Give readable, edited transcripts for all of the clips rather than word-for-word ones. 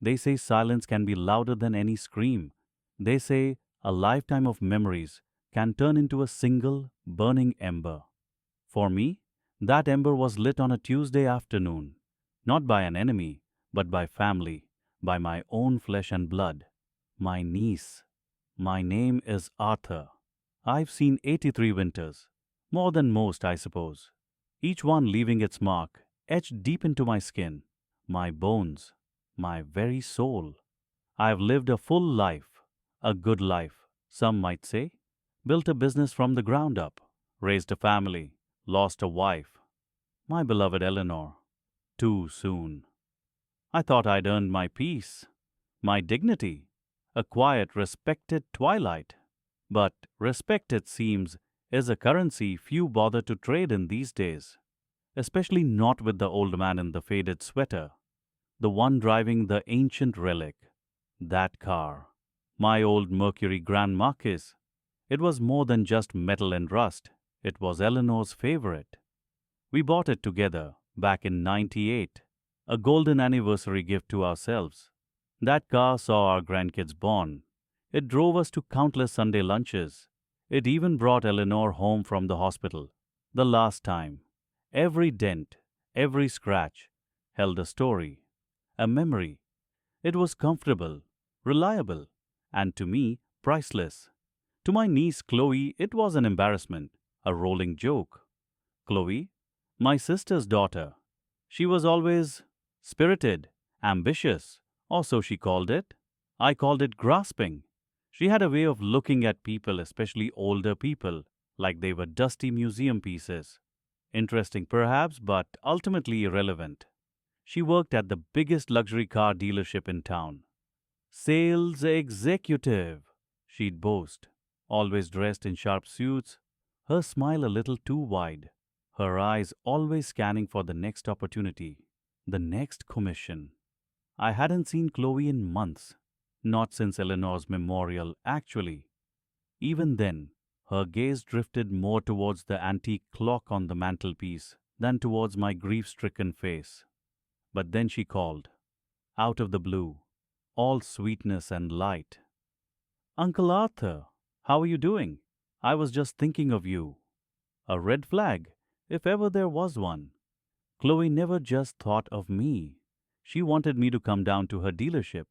They say silence can be louder than any scream. They say a lifetime of memories can turn into a single burning ember. For me, that ember was lit on a Tuesday afternoon, not by an enemy, but by family, by my own flesh and blood, my niece. My name is Arthur. I've seen 83 winters, more than most, I suppose, each one leaving its mark, etched deep into my skin, my bones, my very soul. I've lived a full life, a good life, some might say, built a business from the ground up, raised a family, lost a wife, my beloved Eleanor, too soon. I thought I'd earned my peace, my dignity, a quiet, respected twilight. But respect, it seems, is a currency few bother to trade in these days, especially not with the old man in the faded sweater, the one driving the ancient relic, that car, my old Mercury Grand Marquis. It was more than just metal and rust, it was Eleanor's favorite. We bought it together back in '98, a golden anniversary gift to ourselves. That car saw our grandkids born. It drove us to countless Sunday lunches. It even brought Eleanor home from the hospital. The last time. Every dent, every scratch held a story, a memory. It was comfortable, reliable, and to me, priceless. To my niece Chloe, it was an embarrassment, a rolling joke. Chloe, my sister's daughter. She was always spirited, ambitious, or so she called it. I called it grasping. She had a way of looking at people, especially older people, like they were dusty museum pieces. Interesting perhaps, but ultimately irrelevant. She worked at the biggest luxury car dealership in town. Sales executive, she'd boast, always dressed in sharp suits, her smile a little too wide, her eyes always scanning for the next opportunity, the next commission. I hadn't seen Chloe in months, not since Eleanor's memorial, actually. Even then, her gaze drifted more towards the antique clock on the mantelpiece than towards my grief-stricken face. But then she called, out of the blue, all sweetness and light. "Uncle Arthur, how are you doing? I was just thinking of you." A red flag, if ever there was one. Chloe never just thought of me. She wanted me to come down to her dealership.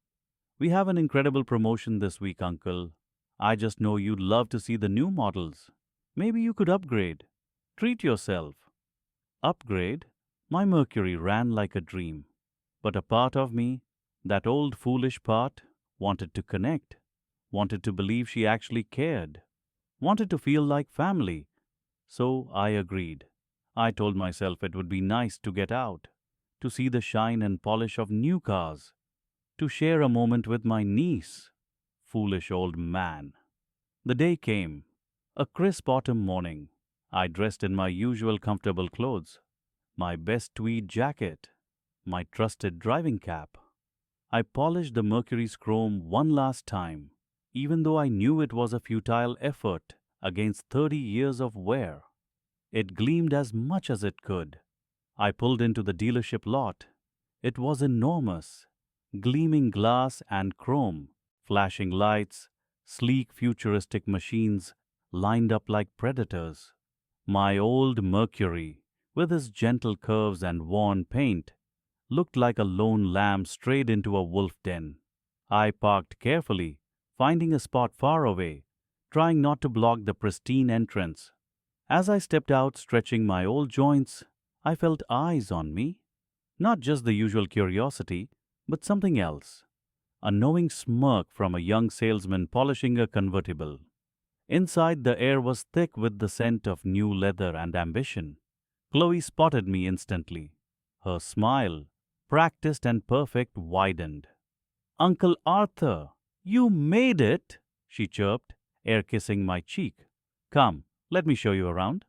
"We have an incredible promotion this week, Uncle. I just know you'd love to see the new models. Maybe you could upgrade. Treat yourself." Upgrade? My Mercury ran like a dream. But a part of me, that old foolish part, wanted to connect, wanted to believe she actually cared, wanted to feel like family. So I agreed. I told myself it would be nice to get out, to see the shine and polish of new cars, to share a moment with my niece. Foolish old man. The day came, a crisp autumn morning. I dressed in my usual comfortable clothes, my best tweed jacket, my trusted driving cap. I polished the Mercury's chrome one last time, even though I knew it was a futile effort against 30 years of wear. It gleamed as much as it could. I pulled into the dealership lot. It was enormous. Gleaming glass and chrome, flashing lights, sleek futuristic machines lined up like predators. My old Mercury, with its gentle curves and worn paint, looked like a lone lamb strayed into a wolf den. I parked carefully, finding a spot far away, trying not to block the pristine entrance. As I stepped out, stretching my old joints, I felt eyes on me. Not just the usual curiosity, but something else. A knowing smirk from a young salesman polishing a convertible. Inside, the air was thick with the scent of new leather and ambition. Chloe spotted me instantly. Her smile, practiced and perfect, widened. "Uncle Arthur, you made it!" she chirped, air kissing my cheek. "Come, let me show you around."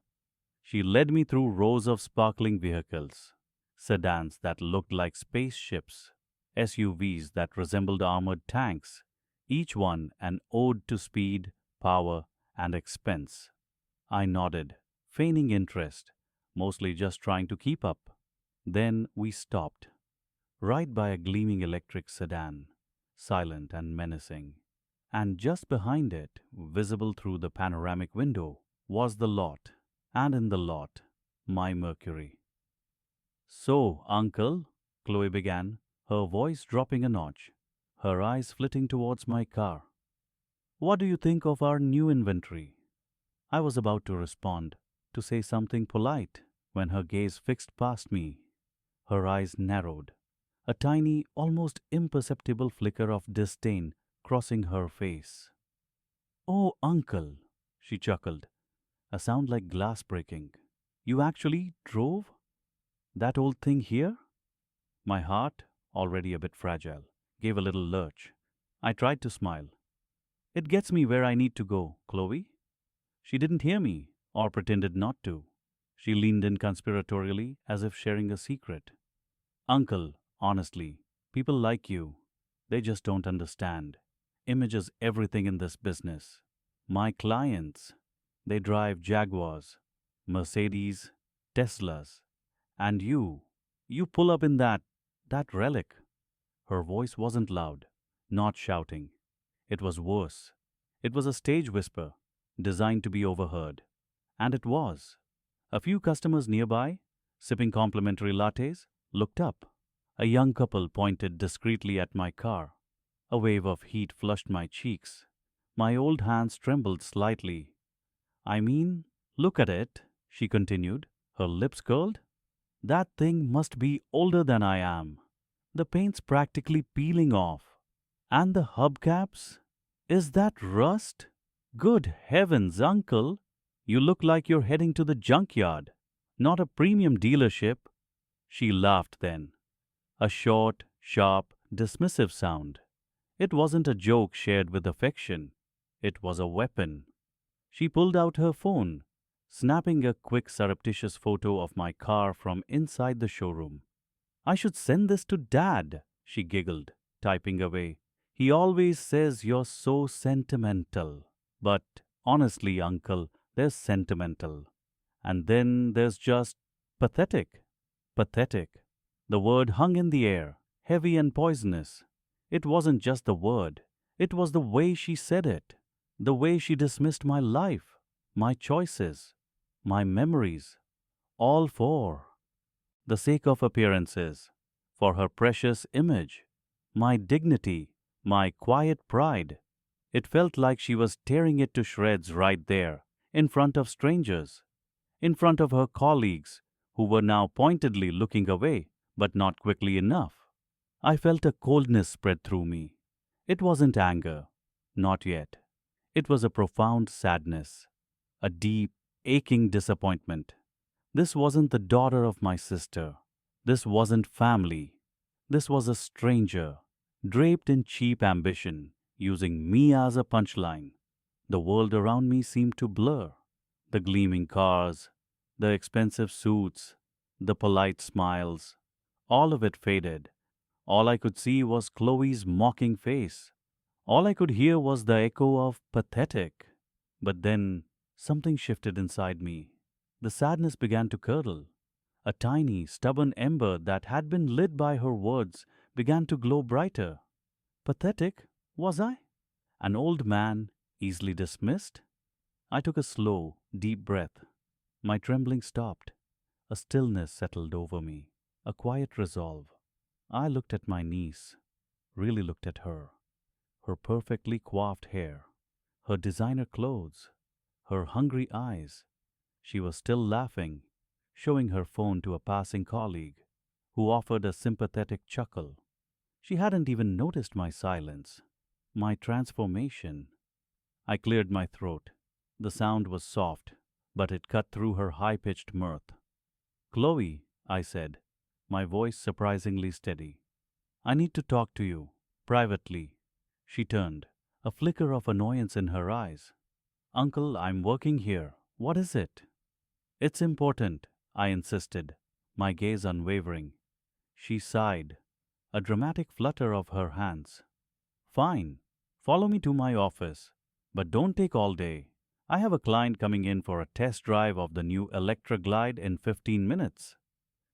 She led me through rows of sparkling vehicles, sedans that looked like spaceships, SUVs that resembled armored tanks, each one an ode to speed, power, and expense. I nodded, feigning interest, mostly just trying to keep up. Then we stopped. right by a gleaming electric sedan, silent and menacing. And just behind it, visible through the panoramic window, was the lot, and in the lot, my Mercury. So, uncle, Chloe began, her voice dropping a notch, her eyes flitting towards my car. What do you think of our new inventory? I was about to respond, to say something polite, when her gaze fixed past me. Her eyes narrowed, a tiny, almost imperceptible flicker of disdain crossing her face. Oh, uncle, she chuckled, a sound like glass breaking. You actually drove that old thing here? My heart, already a bit fragile, gave a little lurch. I tried to smile. It gets me where I need to go, Chloe. She didn't hear me, or pretended not to. She leaned in conspiratorially, as if sharing a secret. Uncle, honestly, people like you, they just don't understand. Image is everything in this business. My clients, they drive Jaguars, Mercedes, Teslas. And you pull up in that relic. Her voice wasn't loud, not shouting. It was worse. It was a stage whisper, designed to be overheard. And it was. A few customers nearby, sipping complimentary lattes, looked up. A young couple pointed discreetly at my car. A wave of heat flushed my cheeks. My old hands trembled slightly. I mean, look at it, she continued, her lips curled. That thing must be older than I am. The paint's practically peeling off. And the hubcaps? Is that rust? Good heavens, uncle! You look like you're heading to the junkyard, not a premium dealership. She laughed then. A short, sharp, dismissive sound. It wasn't a joke shared with affection. It was a weapon. She pulled out her phone, snapping a quick surreptitious photo of my car from inside the showroom. I should send this to Dad, she giggled, typing away. He always says you're so sentimental. But honestly, uncle, there's sentimental. And then there's just pathetic. Pathetic. The word hung in the air, heavy and poisonous. It wasn't just the word, it was the way she said it, the way she dismissed my life, my choices, my memories, all for the sake of appearances, for her precious image, my dignity, my quiet pride. It felt like she was tearing it to shreds right there, in front of strangers, in front of her colleagues, who were now pointedly looking away, but not quickly enough. I felt a coldness spread through me. It wasn't anger, not yet. It was a profound sadness, a deep, aching disappointment. This wasn't the daughter of my sister. This wasn't family. This was a stranger, draped in cheap ambition, using me as a punchline. The world around me seemed to blur. The gleaming cars, the expensive suits, the polite smiles, all of it faded. All I could see was Chloe's mocking face. All I could hear was the echo of pathetic. But then something shifted inside me. The sadness began to curdle. A tiny, stubborn ember that had been lit by her words began to glow brighter. Pathetic, was I? An old man, easily dismissed? I took a slow, deep breath. My trembling stopped. A stillness settled over me, a quiet resolve. I looked at my niece, really looked at her. Her perfectly coiffed hair, her designer clothes, her hungry eyes. She was still laughing, showing her phone to a passing colleague, who offered a sympathetic chuckle. She hadn't even noticed my silence, my transformation. I cleared my throat. The sound was soft, but it cut through her high-pitched mirth. Chloe, I said, my voice surprisingly steady. I need to talk to you, privately. She turned, a flicker of annoyance in her eyes. Uncle, I'm working here. What is it? It's important, I insisted, my gaze unwavering. She sighed, a dramatic flutter of her hands. Fine, follow me to my office, but don't take all day. I have a client coming in for a test drive of the new Electra Glide in 15 minutes.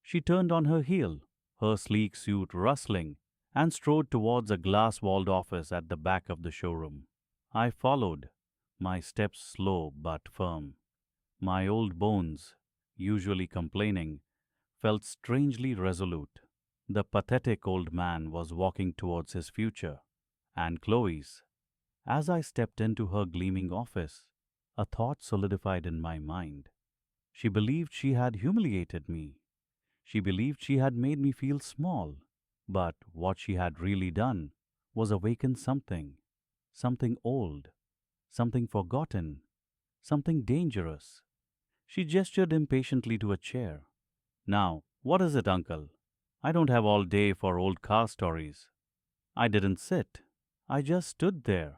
She turned on her heel, her sleek suit rustling, and strode towards a glass-walled office at the back of the showroom. I followed, my steps slow but firm. My old bones, usually complaining, felt strangely resolute. The pathetic old man was walking towards his future, and Chloe's. As I stepped into her gleaming office, a thought solidified in my mind. She believed she had humiliated me. She believed she had made me feel small. But what she had really done was awaken something, something old, something forgotten, something dangerous. She gestured impatiently to a chair. Now, what is it, uncle? I don't have all day for old car stories. I didn't sit. I just stood there,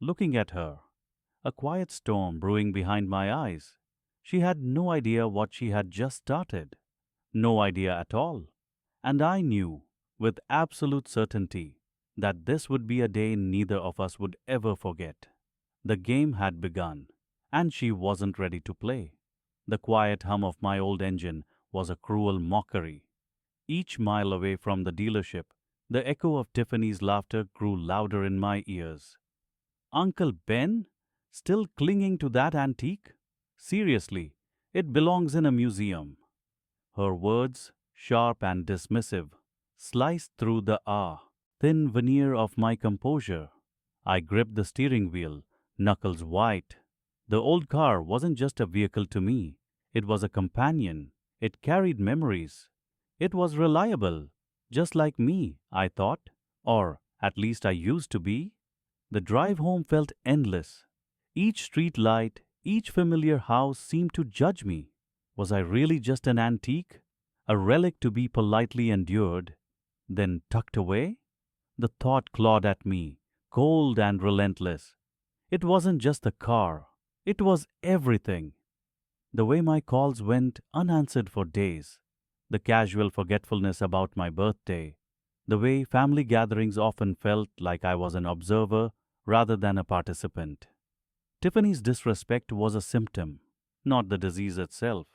looking at her, a quiet storm brewing behind my eyes. She had no idea what she had just started. No idea at all. And I knew, with absolute certainty, that this would be a day neither of us would ever forget. The game had begun, and she wasn't ready to play. The quiet hum of my old engine was a cruel mockery. Each mile away from the dealership, the echo of Tiffany's laughter grew louder in my ears. Uncle Ben? Still clinging to that antique? Seriously, it belongs in a museum. Her words, sharp and dismissive, sliced through the thin veneer of my composure. I gripped the steering wheel, knuckles white. The old car wasn't just a vehicle to me. It was a companion. It carried memories. It was reliable, just like me, I thought. Or, at least I used to be. The drive home felt endless. Each street light, each familiar house seemed to judge me. Was I really just an antique? A relic to be politely endured, then tucked away? The thought clawed at me, cold and relentless. It wasn't just the car. It was everything. The way my calls went unanswered for days. The casual forgetfulness about my birthday. The way family gatherings often felt like I was an observer rather than a participant. Tiffany's disrespect was a symptom, not the disease itself.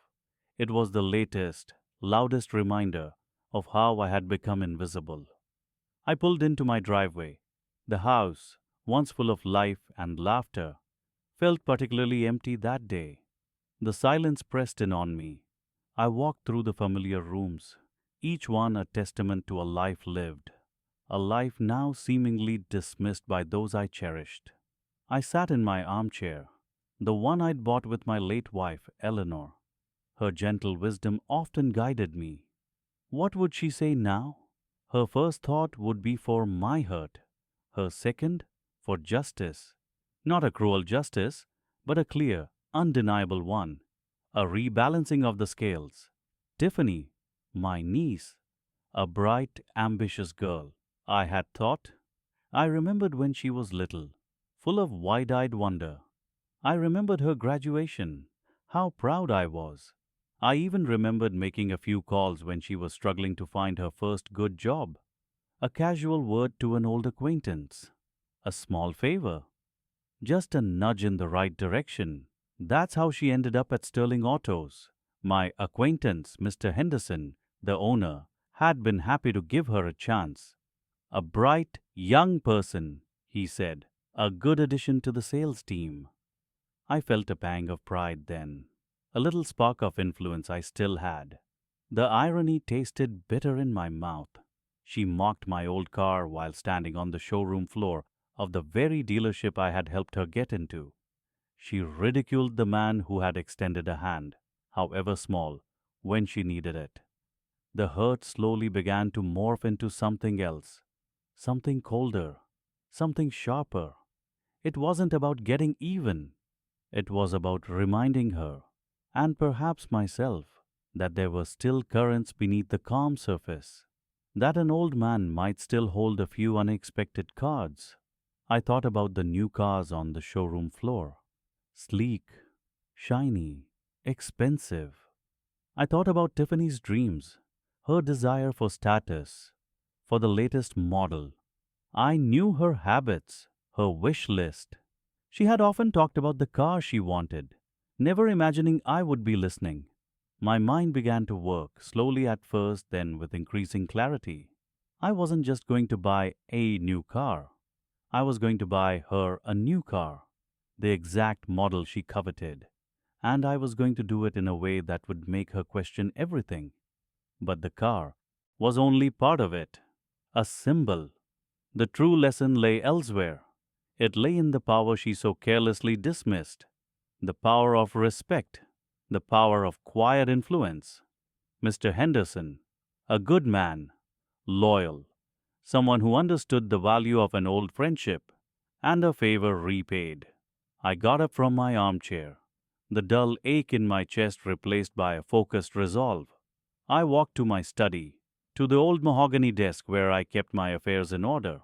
It was the latest, loudest reminder of how I had become invisible. I pulled into my driveway. The house, once full of life and laughter, felt particularly empty that day. The silence pressed in on me. I walked through the familiar rooms, each one a testament to a life lived, a life now seemingly dismissed by those I cherished. I sat in my armchair, the one I'd bought with my late wife, Eleanor. Her gentle wisdom often guided me. What would she say now? Her first thought would be for my hurt. Her second, for justice. Not a cruel justice, but a clear, undeniable one. A rebalancing of the scales. Tiffany, my niece, a bright, ambitious girl, I had thought. I remembered when she was little, full of wide-eyed wonder. I remembered her graduation, how proud I was. I even remembered making a few calls when she was struggling to find her first good job. A casual word to an old acquaintance. A small favor. Just a nudge in the right direction. That's how she ended up at Sterling Autos. My acquaintance, Mr. Henderson, the owner, had been happy to give her a chance. A bright, young person, he said. A good addition to the sales team. I felt a pang of pride then. A little spark of influence I still had. The irony tasted bitter in my mouth. She mocked my old car while standing on the showroom floor of the very dealership I had helped her get into. She ridiculed the man who had extended a hand, however small, when she needed it. The hurt slowly began to morph into something else, something colder, something sharper. It wasn't about getting even. It was about reminding her, and perhaps myself, that there were still currents beneath the calm surface, that an old man might still hold a few unexpected cards. I thought about the new cars on the showroom floor. Sleek, shiny, expensive. I thought about Tiffany's dreams, her desire for status, for the latest model. I knew her habits, her wish list. She had often talked about the car she wanted, never imagining I would be listening. My mind began to work, slowly at first, then with increasing clarity. I wasn't just going to buy a new car. I was going to buy her a new car, the exact model she coveted. And I was going to do it in a way that would make her question everything. But the car was only part of it, a symbol. The true lesson lay elsewhere. It lay in the power she so carelessly dismissed, the power of respect, the power of quiet influence. Mr. Henderson, a good man, loyal, someone who understood the value of an old friendship, and a favor repaid. I got up from my armchair, the dull ache in my chest replaced by a focused resolve. I walked to my study, to the old mahogany desk where I kept my affairs in order.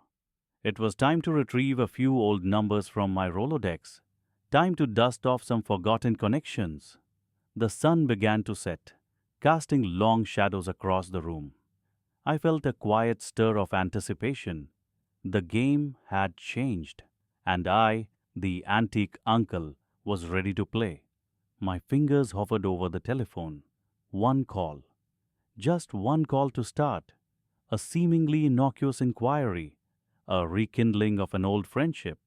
It was time to retrieve a few old numbers from my Rolodex, time to dust off some forgotten connections. The sun began to set, casting long shadows across the room. I felt a quiet stir of anticipation. The game had changed, and I, the antique uncle, was ready to play. My fingers hovered over the telephone. One call. Just one call to start. A seemingly innocuous inquiry. A rekindling of an old friendship.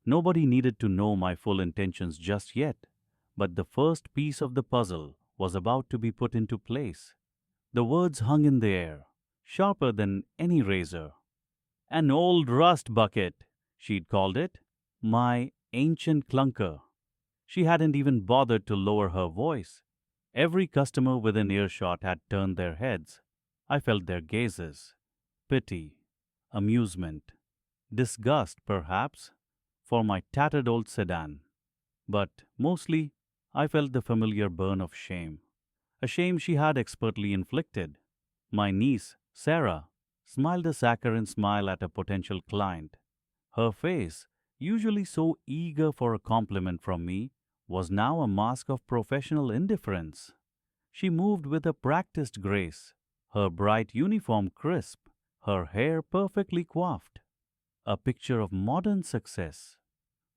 Nobody needed to know my full intentions just yet, but the first piece of the puzzle was about to be put into place. The words hung in the air, sharper than any razor. An old rust bucket, she'd called it. My ancient clunker. She hadn't even bothered to lower her voice. Every customer within earshot had turned their heads. I felt their gazes. Pity, amusement, disgust, perhaps, for my tattered old sedan. But mostly, I felt the familiar burn of shame, a shame she had expertly inflicted. My niece, Sarah, smiled a saccharine smile at a potential client. Her face, usually so eager for a compliment from me, was now a mask of professional indifference. She moved with a practiced grace, her bright uniform crisp, her hair perfectly coiffed. A picture of modern success.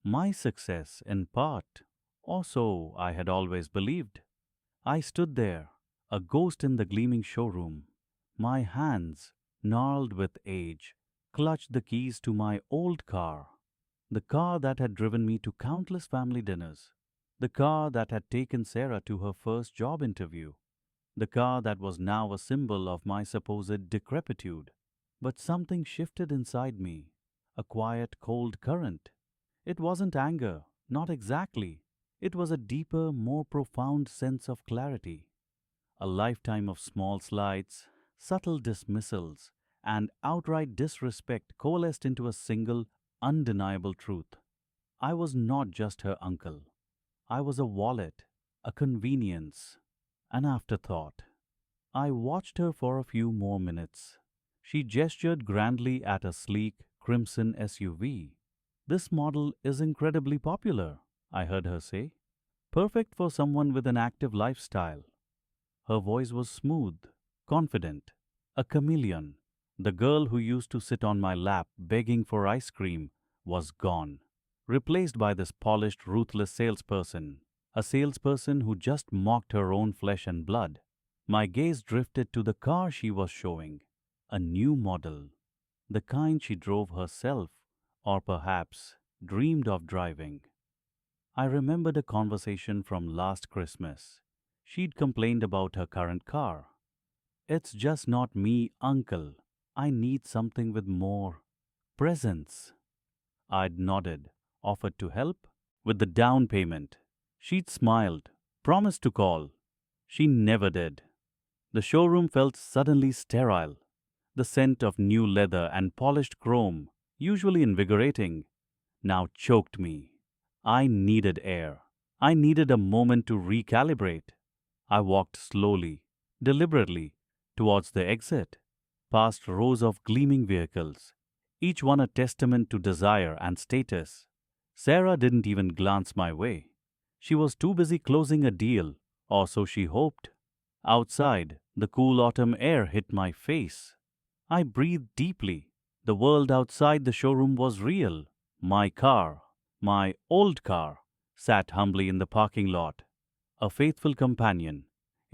My success, in part, or so I had always believed. I stood there, a ghost in the gleaming showroom. My hands, gnarled with age, clutched the keys to my old car. The car that had driven me to countless family dinners. The car that had taken Sarah to her first job interview. The car that was now a symbol of my supposed decrepitude. But something shifted inside me, a quiet, cold current. It wasn't anger, not exactly. It was a deeper, more profound sense of clarity. A lifetime of small slights, subtle dismissals, and outright disrespect coalesced into a single, undeniable truth. I was not just her uncle. I was a wallet, a convenience, an afterthought. I watched her for a few more minutes. She gestured grandly at a sleek, crimson SUV. "This model is incredibly popular," I heard her say. "Perfect for someone with an active lifestyle." Her voice was smooth, confident, a chameleon. The girl who used to sit on my lap begging for ice cream was gone, replaced by this polished, ruthless salesperson, a salesperson who just mocked her own flesh and blood. My gaze drifted to the car she was showing, a new model, the kind she drove herself, or perhaps dreamed of driving. I remembered a conversation from last Christmas. She'd complained about her current car. "It's just not me, uncle. I need something with more presence." I'd nodded, offered to help with the down payment. She'd smiled, promised to call. She never did. The showroom felt suddenly sterile. The scent of new leather and polished chrome, usually invigorating, now choked me. I needed air. I needed a moment to recalibrate. I walked slowly, deliberately, towards the exit, past rows of gleaming vehicles, each one a testament to desire and status. Sarah didn't even glance my way. She was too busy closing a deal, or so she hoped. Outside, the cool autumn air hit my face. I breathed deeply. The world outside the showroom was real. My car, my old car, sat humbly in the parking lot, a faithful companion.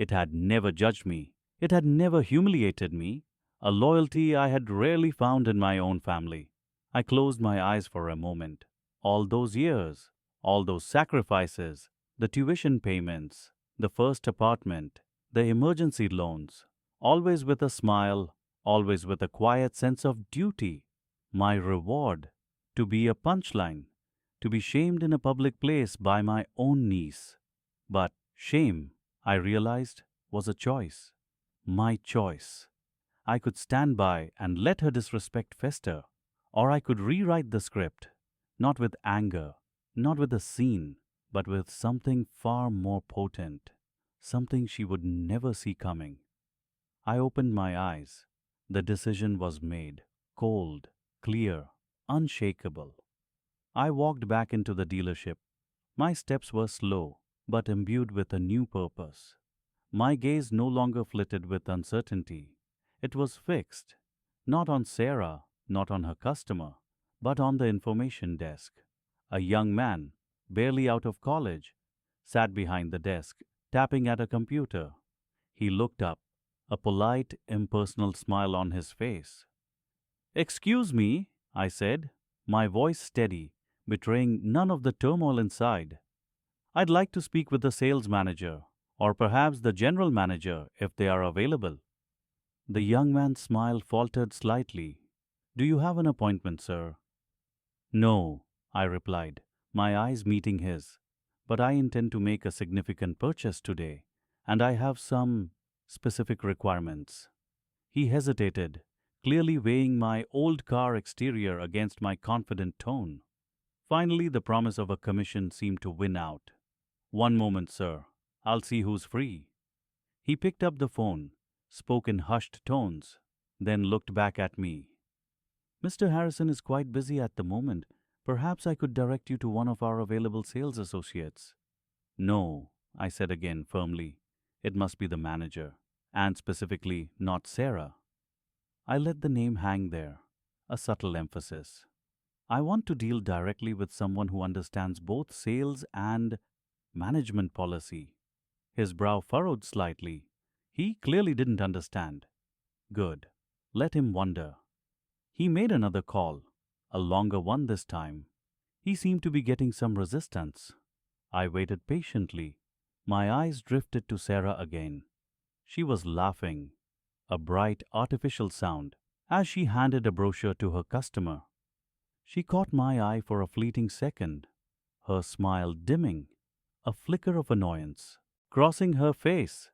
It had never judged me. It had never humiliated me, a loyalty I had rarely found in my own family. I closed my eyes for a moment. All those years, all those sacrifices, the tuition payments, the first apartment, the emergency loans, always with a smile, always with a quiet sense of duty. My reward, to be a punchline, to be shamed in a public place by my own niece. But shame, I realized, was a choice. My choice. I could stand by and let her disrespect fester, or I could rewrite the script, not with anger, not with a scene, but with something far more potent, something she would never see coming. I opened my eyes. The decision was made, cold, clear, unshakable. I walked back into the dealership. My steps were slow, but imbued with a new purpose. My gaze no longer flitted with uncertainty. It was fixed, not on Sarah, not on her customer, but on the information desk. A young man, barely out of college, sat behind the desk, tapping at a computer. He looked up, a polite, impersonal smile on his face. "Excuse me," I said, my voice steady, betraying none of the turmoil inside. "I'd like to speak with the sales manager, or perhaps the general manager if they are available." The young man's smile faltered slightly. "Do you have an appointment, sir?" "No," I replied, my eyes meeting his. "But I intend to make a significant purchase today, and I have some specific requirements." He hesitated, clearly weighing my old car exterior against my confident tone. Finally, the promise of a commission seemed to win out. "One moment, sir. I'll see who's free." He picked up the phone, spoke in hushed tones, then looked back at me. "Mr. Harrison is quite busy at the moment. Perhaps I could direct you to one of our available sales associates." "No," I said again firmly. "It must be the manager, and specifically not Sarah." I let the name hang there, a subtle emphasis. "I want to deal directly with someone who understands both sales and management policy." His brow furrowed slightly. He clearly didn't understand. Good. Let him wonder. He made another call, a longer one this time. He seemed to be getting some resistance. I waited patiently. My eyes drifted to Sarah again. She was laughing, a bright, artificial sound, as she handed a brochure to her customer. She caught my eye for a fleeting second, her smile dimming, a flicker of annoyance crossing her face,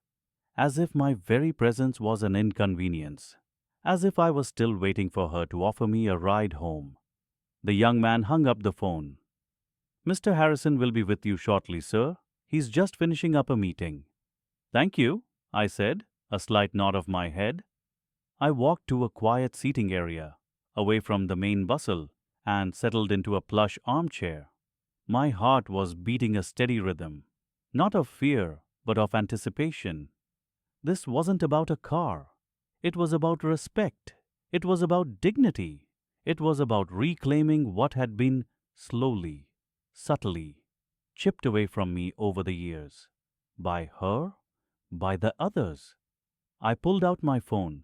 as if my very presence was an inconvenience, as if I was still waiting for her to offer me a ride home. The young man hung up the phone. "Mr. Harrison will be with you shortly, sir. He's just finishing up a meeting." "Thank you," I said, a slight nod of my head. I walked to a quiet seating area, away from the main bustle, and settled into a plush armchair. My heart was beating a steady rhythm, not of fear, but of anticipation. This wasn't about a car. It was about respect. It was about dignity. It was about reclaiming what had been slowly, subtly, chipped away from me over the years. By her? By the others? I pulled out my phone.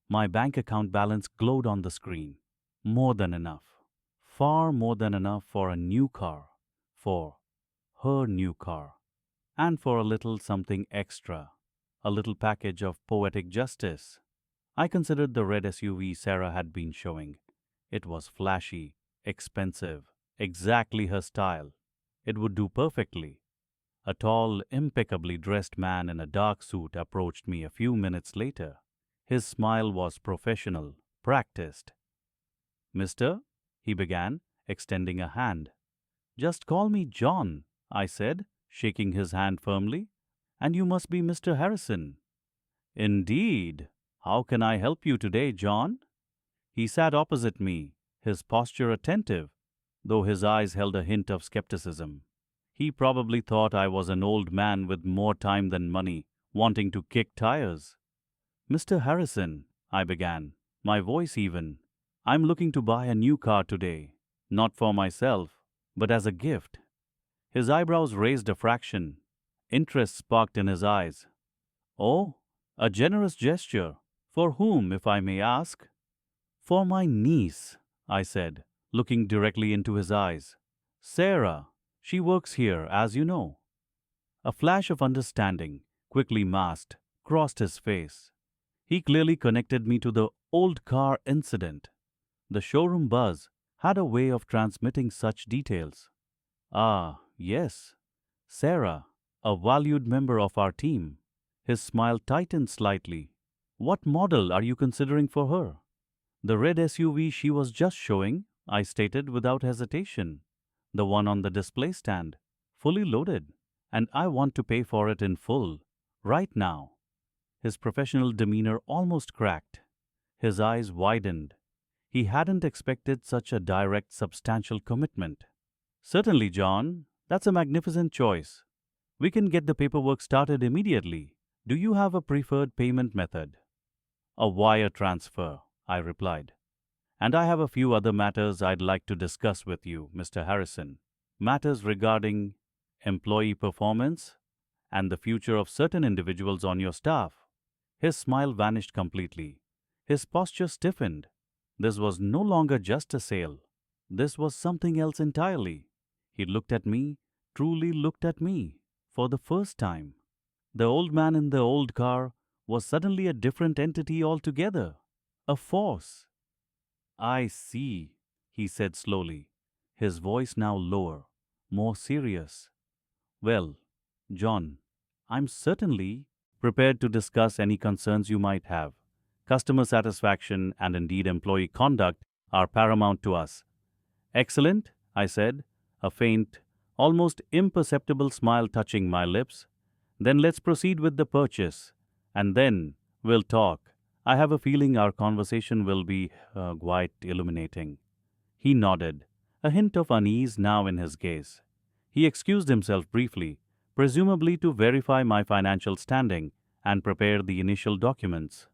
My bank account balance glowed on the screen. More than enough. Far more than enough for a new car. For her new car. And for a little something extra. A little package of poetic justice. I considered the red SUV Sarah had been showing. It was flashy, expensive, exactly her style. It would do perfectly. A tall, impeccably dressed man in a dark suit approached me a few minutes later. His smile was professional, practiced. "Mister," he began, extending a hand. "Just call me John," I said, shaking his hand firmly. "And you must be Mr. Harrison." "Indeed. How can I help you today, John?" He sat opposite me, his posture attentive, though his eyes held a hint of skepticism. He probably thought I was an old man with more time than money, wanting to kick tires. "Mr. Harrison," I began, my voice even, "I'm looking to buy a new car today, not for myself, but as a gift." His eyebrows raised a fraction. Interest sparked in his eyes. Oh, a generous gesture. For whom, if I may ask? For my niece, I said, looking directly into his eyes. Sarah, she works here, as you know. A flash of understanding, quickly masked, crossed his face. He clearly connected me to the old car incident. The showroom buzz had a way of transmitting such details. Ah, yes, Sarah, a valued member of our team. His smile tightened slightly. What model are you considering for her? The red SUV she was just showing, I stated without hesitation. The one on the display stand, fully loaded. And I want to pay for it in full, right now. His professional demeanor almost cracked. His eyes widened. He hadn't expected such a direct, substantial commitment. Certainly, John, that's a magnificent choice. We can get the paperwork started immediately. Do you have a preferred payment method? A wire transfer, I replied. And I have a few other matters I'd like to discuss with you, Mr. Harrison. Matters regarding employee performance and the future of certain individuals on your staff. His smile vanished completely. His posture stiffened. This was no longer just a sale. This was something else entirely. He looked at me, truly looked at me, for the first time. The old man in the old car was suddenly a different entity altogether. A force. I see, he said slowly, his voice now lower, more serious. Well, John, I'm certainly prepared to discuss any concerns you might have. Customer satisfaction and indeed employee conduct are paramount to us. Excellent, I said, a faint, almost imperceptible smile touching my lips. Then let's proceed with the purchase, and then we'll talk. I have a feeling our conversation will be quite illuminating. He nodded, a hint of unease now in his gaze. He excused himself briefly, presumably to verify my financial standing and prepare the initial documents.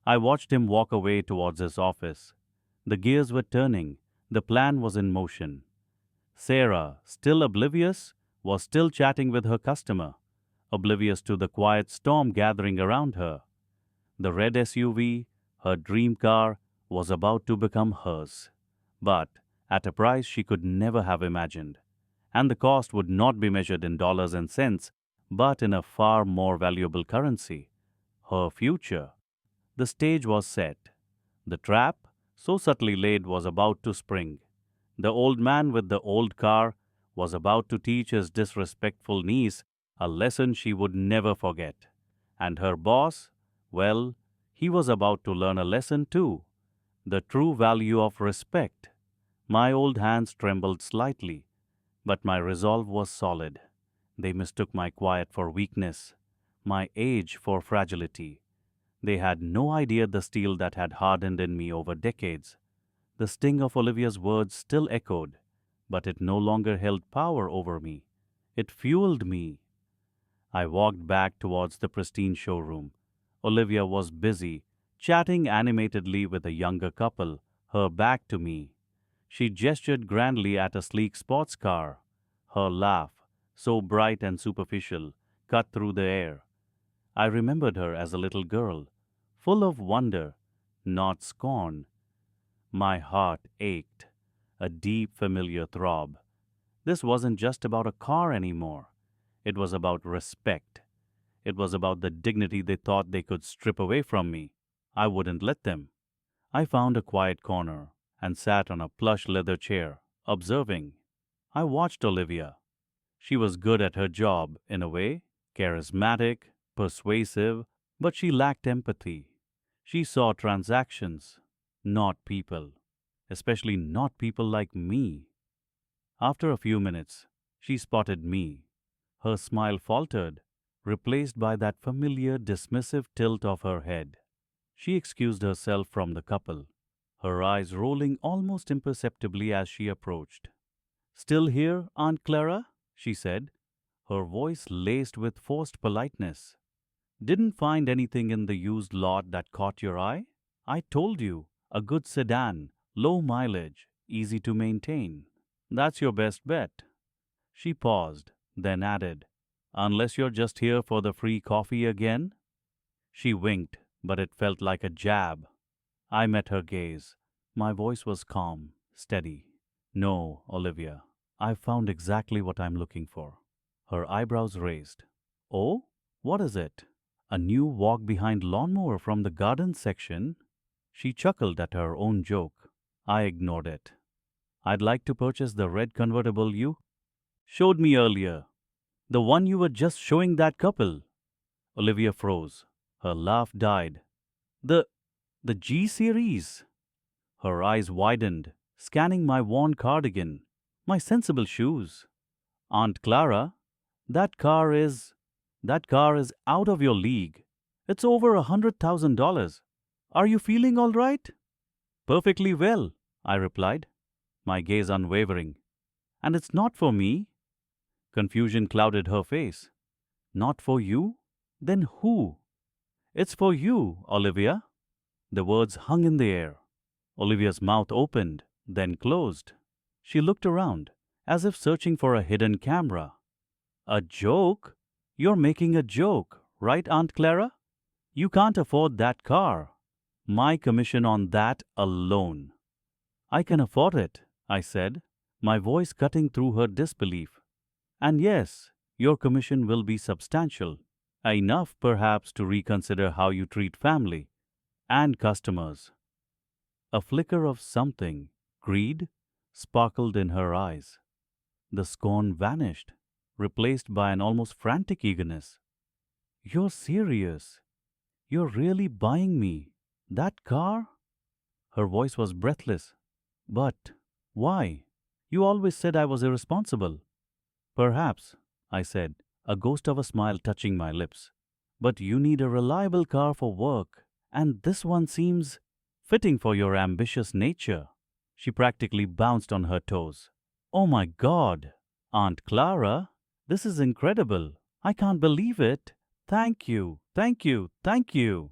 I watched him walk away towards his office. The gears were turning, the plan was in motion. Sarah, still oblivious, was still chatting with her customer, oblivious to the quiet storm gathering around her. The red SUV, her dream car, was about to become hers, but at a price she could never have imagined. And the cost would not be measured in dollars and cents, but in a far more valuable currency, her future. The stage was set. The trap, so subtly laid, was about to spring. The old man with the old car was about to teach his disrespectful niece a lesson she would never forget. And her boss, well, he was about to learn a lesson too, the true value of respect. My old hands trembled slightly, but my resolve was solid. They mistook my quiet for weakness, my age for fragility. They had no idea the steel that had hardened in me over decades. The sting of Olivia's words still echoed, but it no longer held power over me. It fueled me. I walked back towards the pristine showroom. Olivia was busy, chatting animatedly with a younger couple, her back to me. She gestured grandly at a sleek sports car. Her laugh, so bright and superficial, cut through the air. I remembered her as a little girl, full of wonder, not scorn. My heart ached, a deep, familiar throb. This wasn't just about a car anymore. It was about respect. It was about the dignity they thought they could strip away from me. I wouldn't let them. I found a quiet corner and sat on a plush leather chair, observing. I watched Olivia. She was good at her job, in a way, charismatic, persuasive, but she lacked empathy. She saw transactions, not people, especially not people like me. After a few minutes, she spotted me. Her smile faltered, replaced by that familiar dismissive tilt of her head. She excused herself from the couple, her eyes rolling almost imperceptibly as she approached. "Still here, Aunt Clara?" she said, her voice laced with forced politeness. "Didn't find anything in the used lot that caught your eye? I told you, a good sedan, low mileage, easy to maintain. That's your best bet." She paused, then added, "Unless you're just here for the free coffee again?" She winked, but it felt like a jab. I met her gaze. My voice was calm, steady. No, Olivia, I've found exactly what I'm looking for. Her eyebrows raised. Oh? What is it? A new walk behind lawnmower from the garden section? She chuckled at her own joke. I ignored it. I'd like to purchase the red convertible you showed me earlier. The one you were just showing that couple. Olivia froze. Her laugh died. The the G series. Her eyes widened, scanning my worn cardigan, my sensible shoes. Aunt Clara, that car is that car is out of your league. It's over $100,000. Are you feeling all right? Perfectly well, I replied, my gaze unwavering. And it's not for me? Confusion clouded her face. Not for you? Then who? It's for you, Olivia. The words hung in the air. Olivia's mouth opened, then closed. She looked around, as if searching for a hidden camera. A joke? You're making a joke, right, Aunt Clara? You can't afford that car. My commission on that alone. I can afford it, I said, my voice cutting through her disbelief. And yes, your commission will be substantial. Enough, perhaps, to reconsider how you treat family and customers. A flicker of something, greed, sparkled in her eyes. The scorn vanished, replaced by an almost frantic eagerness. You're serious? You're really buying me that car? Her voice was breathless. But why? You always said I was irresponsible. Perhaps, I said, a ghost of a smile touching my lips. But you need a reliable car for work, and this one seems fitting for your ambitious nature. She practically bounced on her toes. Oh my God! Aunt Clara, this is incredible. I can't believe it. Thank you, thank you, thank you.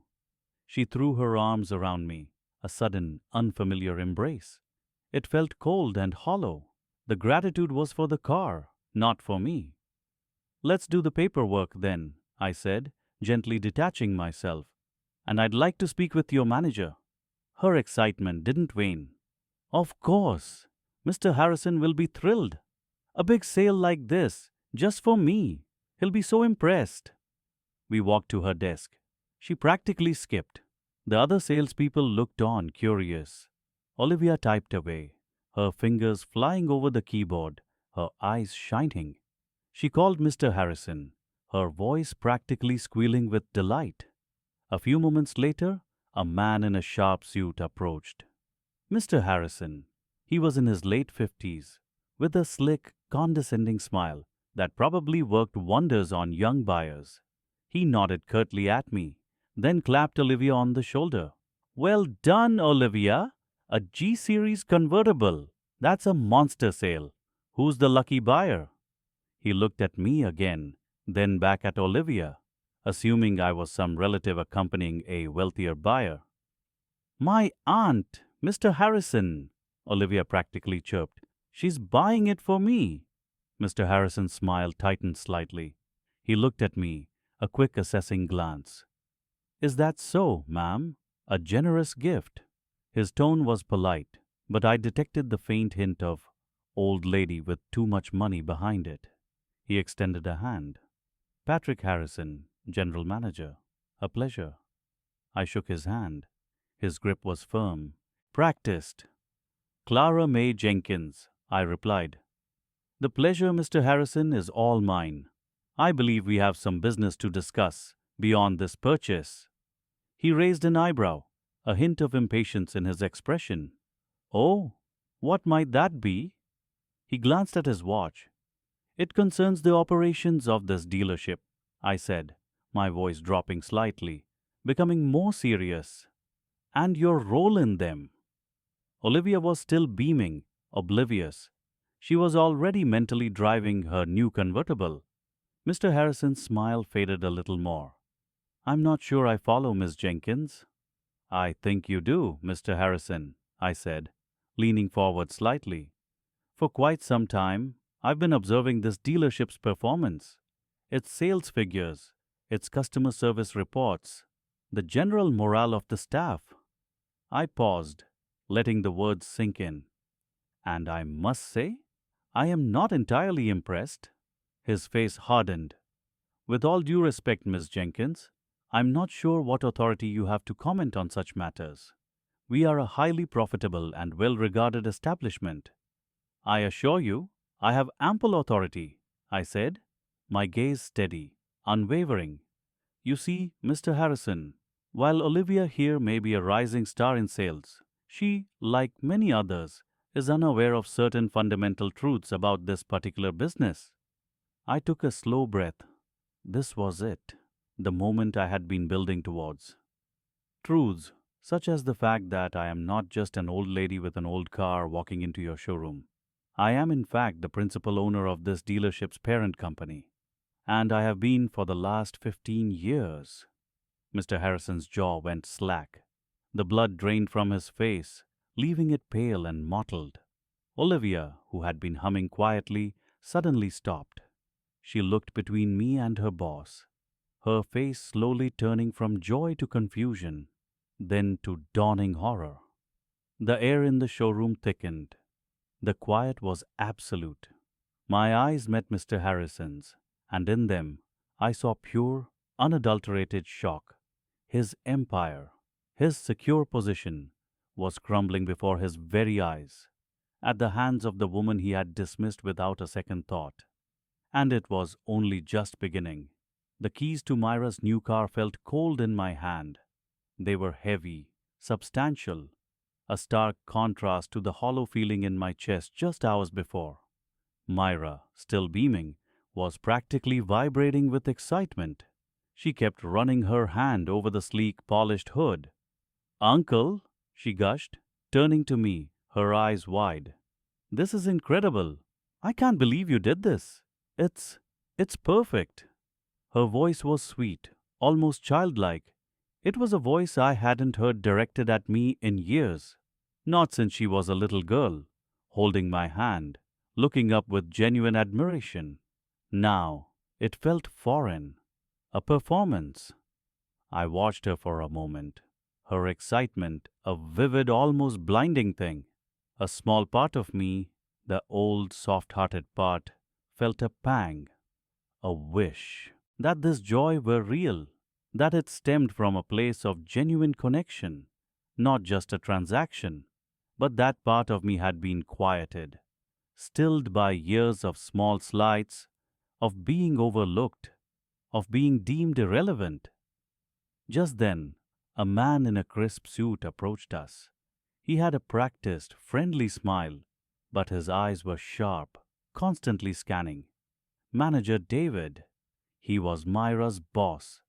She threw her arms around me, a sudden, unfamiliar embrace. It felt cold and hollow. The gratitude was for the car, not for me. Let's do the paperwork then, I said, gently detaching myself. And I'd like to speak with your manager. Her excitement didn't wane. Of course, Mr. Harrison will be thrilled. A big sale like this, just for me. He'll be so impressed. We walked to her desk. She practically skipped. The other salespeople looked on, curious. Olivia typed away, her fingers flying over the keyboard, her eyes shining. She called Mr. Harrison, her voice practically squealing with delight. A few moments later, a man in a sharp suit approached. Mr. Harrison. He was in his late 50s, with a slick, condescending smile that probably worked wonders on young buyers. He nodded curtly at me, then clapped Olivia on the shoulder. Well done, Olivia! A G-Series convertible. That's a monster sale. Who's the lucky buyer? He looked at me again, then back at Olivia, assuming I was some relative accompanying a wealthier buyer. My aunt, Mr. Harrison, Olivia practically chirped. She's buying it for me. Mr. Harrison's smile tightened slightly. He looked at me, a quick assessing glance. Is that so, ma'am? A generous gift. His tone was polite, but I detected the faint hint of old lady with too much money behind it. He extended a hand. Patrick Harrison, General Manager. A pleasure. I shook his hand. His grip was firm, practiced. Clara May Jenkins, I replied. The pleasure, Mr. Harrison, is all mine. I believe we have some business to discuss beyond this purchase. He raised an eyebrow, a hint of impatience in his expression. Oh, what might that be? He glanced at his watch. It concerns the operations of this dealership, I said, my voice dropping slightly, becoming more serious. And your role in them. Olivia was still beaming, oblivious. She was already mentally driving her new convertible. Mr. Harrison's smile faded a little more. I'm not sure I follow, Miss Jenkins. I think you do, Mr. Harrison, I said, leaning forward slightly. For quite some time, I've been observing this dealership's performance, its sales figures, its customer service reports. The general morale of the staff. I paused, letting the words sink in. And I must say, I am not entirely impressed. His face hardened. With all due respect, Miss Jenkins, I'm not sure what authority you have to comment on such matters. We are a highly profitable and well-regarded establishment. I assure you, I have ample authority, I said, my gaze steady, unwavering. You see, Mr. Harrison, while Olivia here may be a rising star in sales, she, like many others, is unaware of certain fundamental truths about this particular business. I took a slow breath. This was it, the moment I had been building towards. Truths, such as the fact that I am not just an old lady with an old car walking into your showroom. I am, in fact, the principal owner of this dealership's parent company, and I have been for the last 15 years. Mr. Harrison's jaw went slack. The blood drained from his face, leaving it pale and mottled. Olivia, who had been humming quietly, suddenly stopped. She looked between me and her boss, her face slowly turning from joy to confusion, then to dawning horror. The air in the showroom thickened. The quiet was absolute. My eyes met Mr. Harrison's, and in them I saw pure, unadulterated shock. His empire, his secure position, was crumbling before his very eyes, at the hands of the woman he had dismissed without a second thought. And it was only just beginning. The keys to Myra's new car felt cold in my hand. They were heavy, substantial, a stark contrast to the hollow feeling in my chest just hours before. Myra, still beaming, was practically vibrating with excitement. She kept running her hand over the sleek, polished hood. "Uncle," she gushed, turning to me, her eyes wide. "This is incredible. I can't believe you did this. It's perfect." Her voice was sweet, almost childlike. It was a voice I hadn't heard directed at me in years, not since she was a little girl, holding my hand, looking up with genuine admiration. Now, it felt foreign, a performance. I watched her for a moment, her excitement a vivid, almost blinding thing. A small part of me, the old, soft-hearted part, felt a pang, a wish that this joy were real, that it stemmed from a place of genuine connection, not just a transaction. But that part of me had been quieted, stilled by years of small slights, of being overlooked, of being deemed irrelevant. Just then, a man in a crisp suit approached us. He had a practiced, friendly smile, but his eyes were sharp, constantly scanning. Manager David. He was Myra's boss,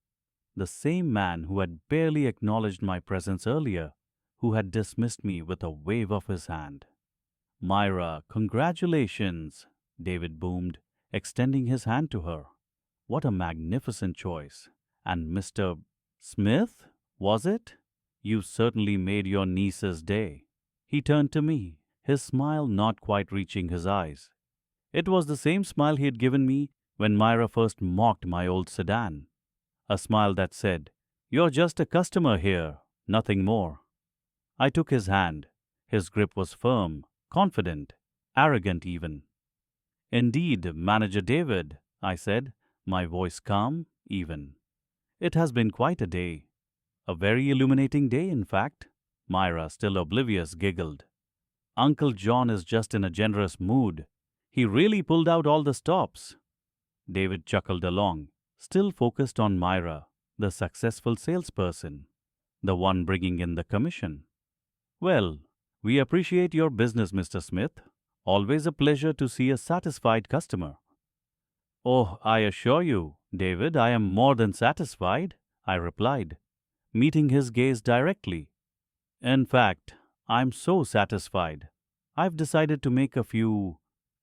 the same man who had barely acknowledged my presence earlier, who had dismissed me with a wave of his hand. "Myra, congratulations," David boomed, extending his hand to her. "What a magnificent choice. And Mr. Smith, was it? You certainly made your niece's day." He turned to me, his smile not quite reaching his eyes. It was the same smile he had given me when Myra first mocked my old sedan. A smile that said, "You're just a customer here, nothing more." I took his hand. His grip was firm, confident, arrogant even. "Indeed, Manager David," I said, my voice calm, even. "It has been quite a day. A very illuminating day, in fact." Myra, still oblivious, giggled. "Uncle John is just in a generous mood. He really pulled out all the stops." David chuckled along, still focused on Myra, the successful salesperson, the one bringing in the commission. "Well, we appreciate your business, Mr. Smith. Always a pleasure to see a satisfied customer." "Oh, I assure you, David, I am more than satisfied," I replied, meeting his gaze directly. "In fact, I'm so satisfied. I've decided to make a few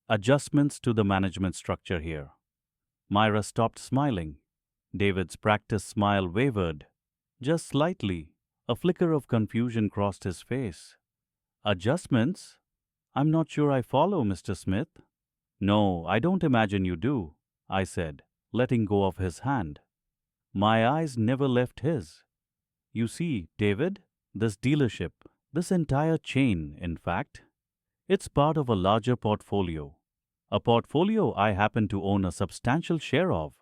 adjustments to the management structure here." Myra stopped smiling. David's practiced smile wavered. Just slightly, a flicker of confusion crossed his face. "Adjustments? I'm not sure I follow, Mr. Smith." "No, I don't imagine you do," I said, letting go of his hand. My eyes never left his. You see, David, this dealership, this entire chain, in fact, it's part of a larger portfolio. A portfolio I happen to own a substantial share of.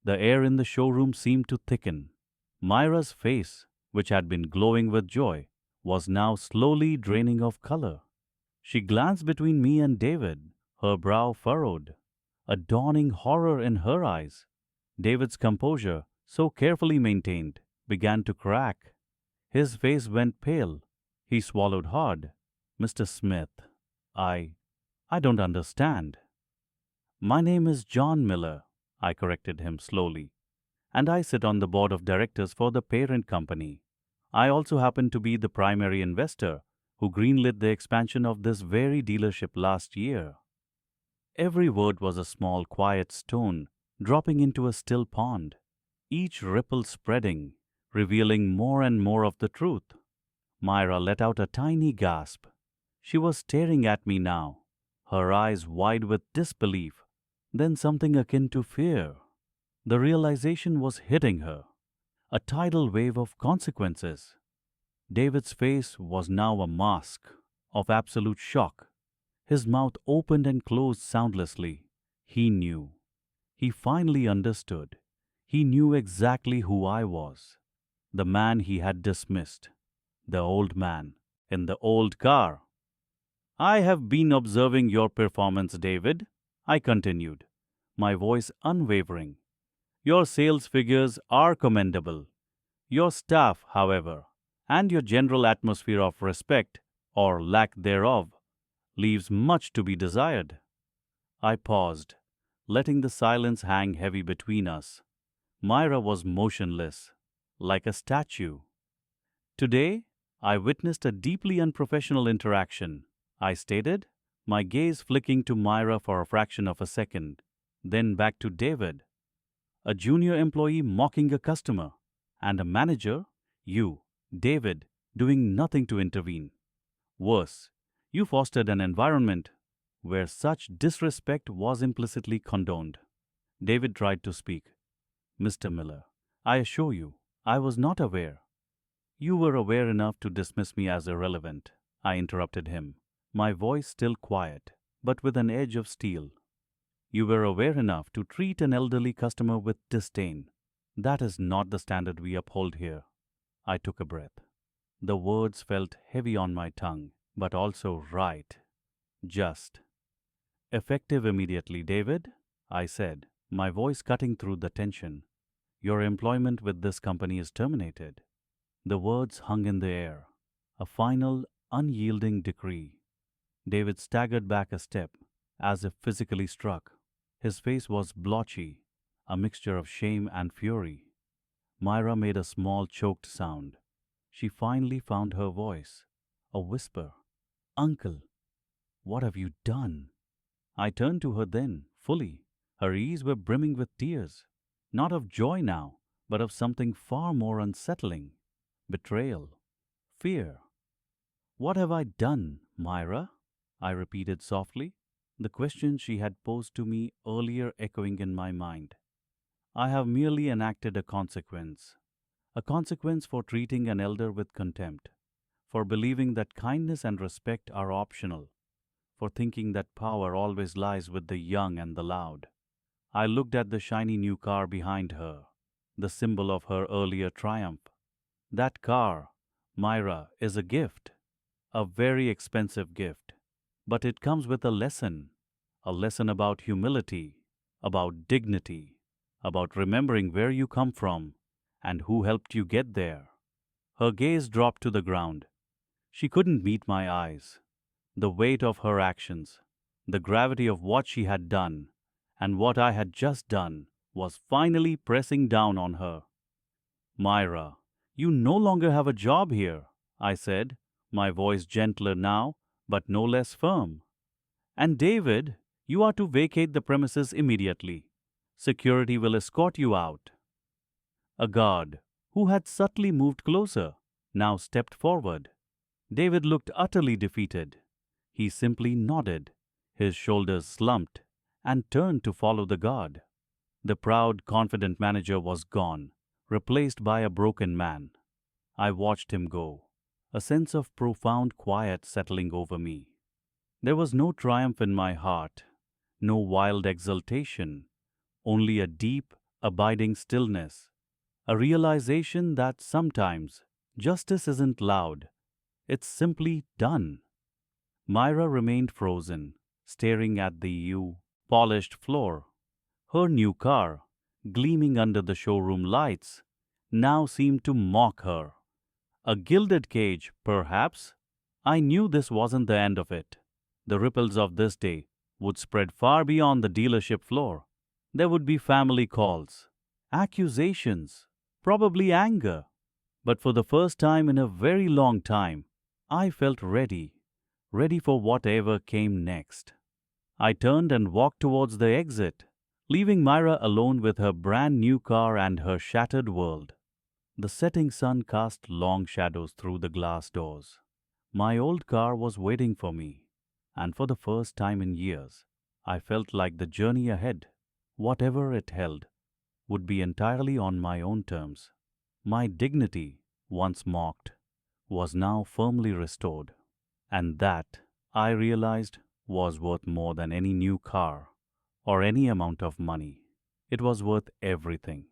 The air in the showroom seemed to thicken. Myra's face, which had been glowing with joy, was now slowly draining of color. She glanced between me and David, her brow furrowed, a dawning horror in her eyes. David's composure, so carefully maintained, began to crack. His face went pale. He swallowed hard. Mr. Smith, I. I don't understand. My name is John Miller, I corrected him slowly, and I sit on the board of directors for the parent company. I also happen to be the primary investor who greenlit the expansion of this very dealership last year. Every word was a small, quiet stone dropping into a still pond, each ripple spreading, revealing more and more of the truth. Myra let out a tiny gasp. She was staring at me now, her eyes wide with disbelief, then something akin to fear. The realization was hitting her, a tidal wave of consequences. David's face was now a mask of absolute shock. His mouth opened and closed soundlessly. He knew. He finally understood. He knew exactly who I was. The man he had dismissed. The old man in the old car. I have been observing your performance, David, I continued, my voice unwavering. Your sales figures are commendable. Your staff, however, and your general atmosphere of respect, or lack thereof, leaves much to be desired. I paused, letting the silence hang heavy between us. Myra was motionless, like a statue. Today, I witnessed a deeply unprofessional interaction, I stated, my gaze flicking to Myra for a fraction of a second, then back to David. A junior employee mocking a customer, and a manager, you, David, doing nothing to intervene. Worse, you fostered an environment where such disrespect was implicitly condoned. David tried to speak. Mr. Miller, I assure you, I was not aware. You were aware enough to dismiss me as irrelevant, I interrupted him, my voice still quiet, but with an edge of steel. You were aware enough to treat an elderly customer with disdain. That is not the standard we uphold here. I took a breath. The words felt heavy on my tongue, but also right. Just. Effective immediately, David, I said, my voice cutting through the tension. Your employment with this company is terminated. The words hung in the air, a final, unyielding decree. David staggered back a step, as if physically struck. His face was blotchy, a mixture of shame and fury. Myra made a small choked sound. She finally found her voice, a whisper. Uncle, what have you done? I turned to her then, fully. Her eyes were brimming with tears, not of joy now, but of something far more unsettling. Betrayal. Fear. What have I done, Myra? I repeated softly, the question she had posed to me earlier echoing in my mind. I have merely enacted a consequence for treating an elder with contempt, for believing that kindness and respect are optional, for thinking that power always lies with the young and the loud. I looked at the shiny new car behind her, the symbol of her earlier triumph. That car, Myra, is a gift, a very expensive gift, but it comes with a lesson about humility, about dignity, about remembering where you come from and who helped you get there. Her gaze dropped to the ground. She couldn't meet my eyes. The weight of her actions, the gravity of what she had done, and what I had just done, was finally pressing down on her. Myra, you no longer have a job here, I said, my voice gentler now, but no less firm. And David, you are to vacate the premises immediately. Security will escort you out. A guard, who had subtly moved closer, now stepped forward. David looked utterly defeated. He simply nodded, his shoulders slumped, and turned to follow the guard. The proud, confident manager was gone, replaced by a broken man. I watched him go, a sense of profound quiet settling over me. There was no triumph in my heart, no wild exultation, only a deep, abiding stillness, a realization that sometimes justice isn't loud, it's simply done. Myra remained frozen, staring at the polished floor. Her new car, gleaming under the showroom lights, now seemed to mock her. A gilded cage, perhaps? I knew this wasn't the end of it. The ripples of this day would spread far beyond the dealership floor. There would be family calls, accusations, probably anger. But for the first time in a very long time, I felt ready, ready for whatever came next. I turned and walked towards the exit, leaving Myra alone with her brand new car and her shattered world. The setting sun cast long shadows through the glass doors. My old car was waiting for me, and for the first time in years, I felt like the journey ahead, whatever it held, would be entirely on my own terms. My dignity, once mocked, was now firmly restored, and that, I realized, was worth more than any new car or any amount of money. It was worth everything.